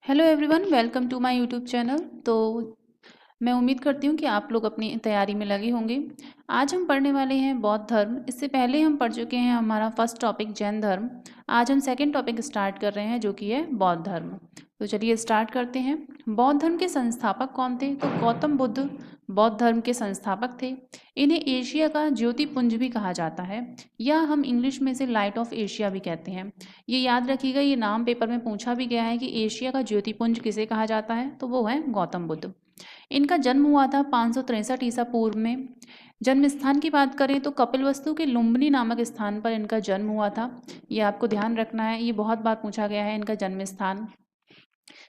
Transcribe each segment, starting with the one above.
Hello everyone, welcome to my YouTube channel. तो मैं उम्मीद करती हूँ कि आप लोग अपनी तैयारी में लगे होंगे। आज हम पढ़ने वाले हैं बौद्ध धर्म। इससे पहले हम पढ़ चुके हैं हमारा फर्स्ट टॉपिक जैन धर्म। आज हम सेकंड टॉपिक स्टार्ट कर रहे हैं जो कि है बौद्ध धर्म। तो चलिए स्टार्ट करते हैं। बौद्ध धर्म के संस्थापक कौन थे? तो गौतम बुद्ध बौद्ध धर्म के संस्थापक थे। इन्हें एशिया का ज्योतिपुंज भी कहा जाता है, या हम इंग्लिश में से लाइट ऑफ एशिया भी कहते हैं। ये याद रखिएगा, ये नाम पेपर में पूछा भी गया है कि एशिया का ज्योतिपुंज किसे कहा जाता है, तो वो है गौतम बुद्ध। इनका जन्म हुआ था 563 ईसा पूर्व में। जन्म स्थान की बात करें तो कपिलवस्तु के लुम्बिनी नामक स्थान पर इनका जन्म हुआ था। ये आपको ध्यान रखना है, ये बहुत बार पूछा गया है इनका जन्म स्थान।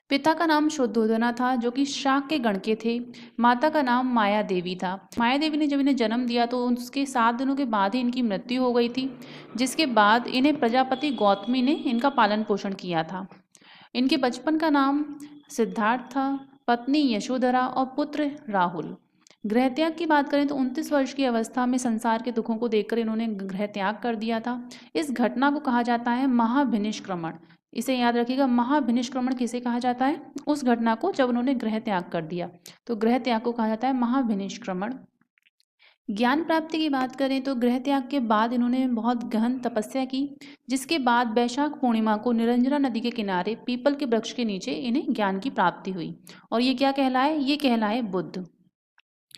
पिता का नाम शुद्धोधना था जो कि शाक के गण के थे। माता का नाम माया देवी था। माया देवी ने जब इन्हें जन्म दिया तो उसके 7 दिनों के बाद ही इनकी मृत्यु हो गई थी, जिसके बाद इन्हें प्रजापति गौतमी ने इनका पालन पोषण किया था। इनके बचपन का नाम सिद्धार्थ था, पत्नी यशोधरा और पुत्र राहुल। गृह त्याग की बात करें तो 29 वर्ष की अवस्था में संसार के दुखों को देखकर इन्होंने गृह त्याग कर दिया था। इस घटना को कहा जाता है महाभिनिष्क्रमण। इसे याद रखिएगा, महाभिनिष्क्रमण किसे कहा जाता है? उस घटना को जब उन्होंने गृह त्याग कर दिया, तो गृह त्याग को कहा जाता है महाभिनिष्क्रमण। ज्ञान प्राप्ति की बात करें तो गृह त्याग के बाद इन्होंने बहुत गहन तपस्या की, जिसके बाद वैशाख पूर्णिमा को निरंजना नदी के किनारे पीपल के वृक्ष के नीचे इन्हें ज्ञान की प्राप्ति हुई। और ये क्या कहलाए? ये कहलाए बुद्ध,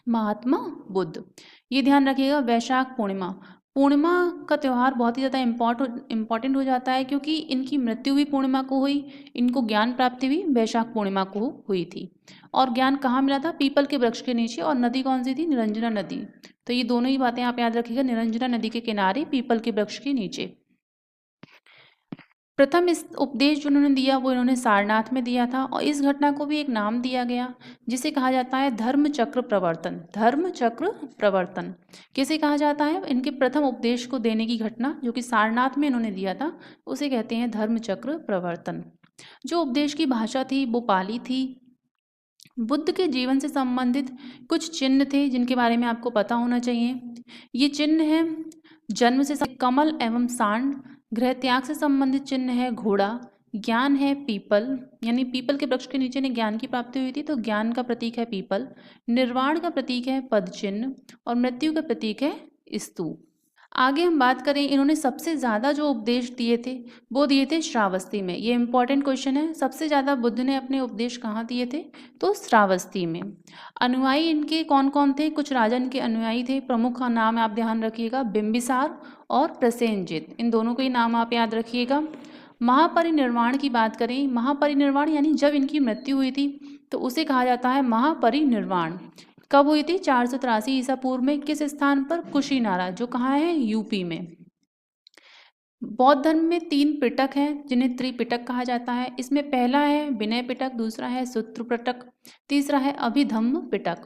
महात्मा बुद्ध। ये ध्यान रखिएगा, वैशाख पूर्णिमा। पूर्णिमा का त्यौहार बहुत ही ज़्यादा इम्पॉर्टेंट हो जाता है, क्योंकि इनकी मृत्यु भी पूर्णिमा को हुई, इनको ज्ञान प्राप्ति भी वैशाख पूर्णिमा को हुई थी। और ज्ञान कहाँ मिला था? पीपल के वृक्ष के नीचे। और नदी कौन सी थी? निरंजना नदी। तो ये दोनों ही बातें आप याद रखिएगा, निरंजना नदी के किनारे पीपल के वृक्ष के नीचे। प्रथम इस उपदेश जो उन्होंने दिया वो इन्होंने सारनाथ में दिया था, और इस घटना को भी एक नाम दिया गया जिसे कहा जाता है धर्म चक्र प्रवर्तन। धर्म चक्र प्रवर्तन किसे कहा जाता है? इनके प्रथम उपदेश को देने की घटना जो कि सारनाथ में इन्होंने दिया था, उसे कहते हैं धर्म चक्र प्रवर्तन। जो उपदेश की भाषा थी वो पाली थी। बुद्ध के जीवन से संबंधित कुछ चिन्ह थे जिनके बारे में आपको पता होना चाहिए। ये चिन्ह है जन्म से कमल एवं सांड, गृह त्याग से संबंधित चिन्ह है घोड़ा, ज्ञान है पीपल, यानी पीपल के वृक्ष के नीचे ने ज्ञान की प्राप्ति हुई थी तो ज्ञान का प्रतीक है पीपल, निर्वाण का प्रतीक है पद चिन्ह, और मृत्यु का प्रतीक है स्तूप। आगे हम बात करें, इन्होंने सबसे ज़्यादा जो उपदेश दिए थे वो दिए थे श्रावस्ती में। ये इंपॉर्टेंट क्वेश्चन है, सबसे ज़्यादा बुद्ध ने अपने उपदेश कहाँ दिए थे? तो श्रावस्ती में। अनुयायी इनके कौन कौन थे? कुछ राजा इनके अनुयायी थे। प्रमुख का नाम आप ध्यान रखिएगा, बिंबिसार और प्रसेनजित, इन दोनों के ही नाम आप याद रखिएगा। महापरिनिर्वाण की बात करें, महापरिनिर्वाण यानी जब इनकी मृत्यु हुई थी तो उसे कहा जाता है महापरिनिर्वाण। कब हुई थी? 483 ईसा पूर्व में। किस स्थान पर? कुशीनारा, जो कहाँ है? यूपी में। बौद्ध धर्म में 3 पिटक हैं जिन्हें त्रिपिटक कहा जाता है। इसमें पहला है विनय पिटक, दूसरा है सूत्र पिटक, तीसरा है अभिधम्म पिटक।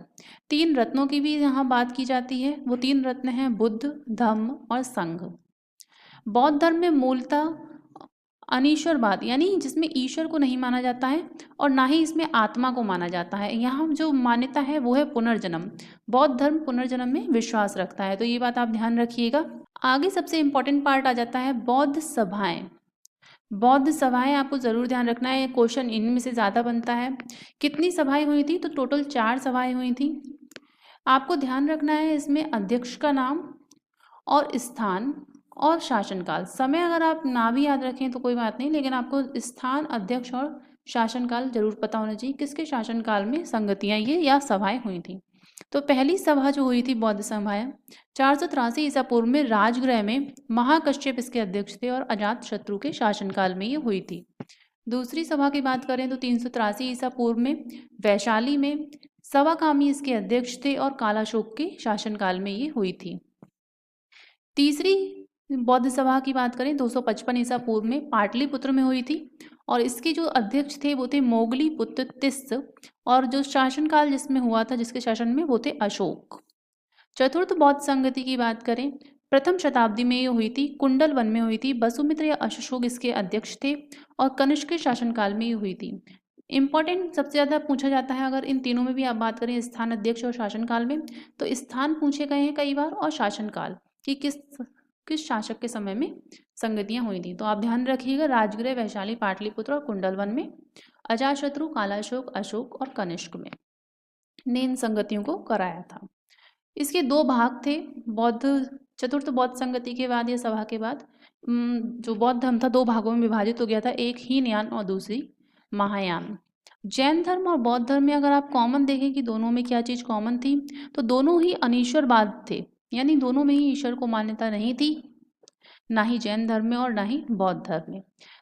3 रत्नों की भी यहाँ बात की जाती है। वो 3 रत्न हैं बुद्ध, धम्म और संघ। बौद्ध धर्म में मूलतः अनीश्वरवाद, यानी जिसमें ईश्वर को नहीं माना जाता है और ना ही इसमें आत्मा को माना जाता है। यहाँ जो मान्यता है वो है पुनर्जन्म। बौद्ध धर्म पुनर्जन्म में विश्वास रखता है, तो ये बात आप ध्यान रखिएगा। आगे सबसे इंपॉर्टेंट पार्ट आ जाता है बौद्ध सभाएं। बौद्ध सभाएं आपको जरूर ध्यान रखना है, क्वेश्चन इनमें से ज़्यादा बनता है। कितनी सभाएं हुई थी? तो टोटल 4 सभाएं हुई थी। आपको ध्यान रखना है इसमें अध्यक्ष का नाम और स्थान और शासनकाल। समय अगर आप ना भी याद रखें तो कोई बात नहीं, लेकिन आपको स्थान, अध्यक्ष और शासनकाल जरूर पता होना चाहिए, किसके शासनकाल में संगतियां ये या सभाएं हुई थी। तो पहली सभा जो हुई थी बौद्ध सभाएं 483 ईसा पूर्व में राजगृह में, महाकश्यप इसके अध्यक्ष थे और अजात शत्रु के शासनकाल में ये हुई थी। दूसरी सभा की बात करें तो 383 ईसा पूर्व में वैशाली में, सवाकामी इसके अध्यक्ष थे और कालाशोक के शासनकाल में ये हुई थी। तीसरी बौद्ध सभा की बात करें 255 ईसा पूर्व में पाटलिपुत्र में हुई थी, और इसके जो अध्यक्ष थे वो थे मोगली पुत्र तिस्स, और जो शासनकाल जिसमें हुआ था, जिसके शासन में, वो थे अशोक। चतुर्थ बौद्ध संगति की बात करें, प्रथम शताब्दी में ये हुई थी, कुंडल वन में हुई थी। वसुमित्र या अशोक इसके अध्यक्ष थे और कनिष्क के शासनकाल में ये हुई थी। इंपॉर्टेंट सबसे ज़्यादा पूछा जाता है, अगर इन तीनों में भी आप बात करें, स्थान, अध्यक्ष और शासनकाल में, तो स्थान पूछे गए हैं कई बार और शासनकाल कि किस शासक के समय में संगतियाँ हुई थी। तो आप ध्यान रखिएगा, राजगृह, वैशाली, पाटलिपुत्र और कुंडलवन में, अजातशत्रु, कालाशोक, अशोक और कनिष्क में ने इन संगतियों को कराया था। इसके 2 भाग थे। बौद्ध चतुर्थ बौद्ध संगति के बाद या सभा के बाद जो बौद्ध धर्म था 2 भागों में विभाजित हो गया था, एक हीनयान और दूसरी महायान। जैन धर्म और बौद्ध धर्म में अगर आप कॉमन देखें कि दोनों में क्या चीज़ कॉमन थी, तो दोनों ही अनीश्वरवाद थे, यानी दोनों में ही ईश्वर को मान्यता नहीं थी, ना ही जैन धर्म में और ना ही बौद्ध धर्म में।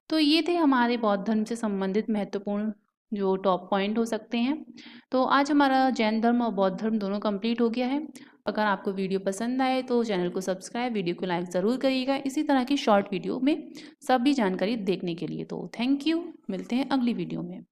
तो ये थे हमारे बौद्ध धर्म से संबंधित महत्वपूर्ण जो टॉप पॉइंट हो सकते हैं। तो आज हमारा जैन धर्म और बौद्ध धर्म दोनों कंप्लीट हो गया है। अगर आपको वीडियो पसंद आए तो चैनल को सब्सक्राइब, वीडियो को लाइक ज़रूर करिएगा इसी तरह की शॉर्ट वीडियो में सभी जानकारी देखने के लिए। तो थैंक यू, मिलते हैं अगली वीडियो में।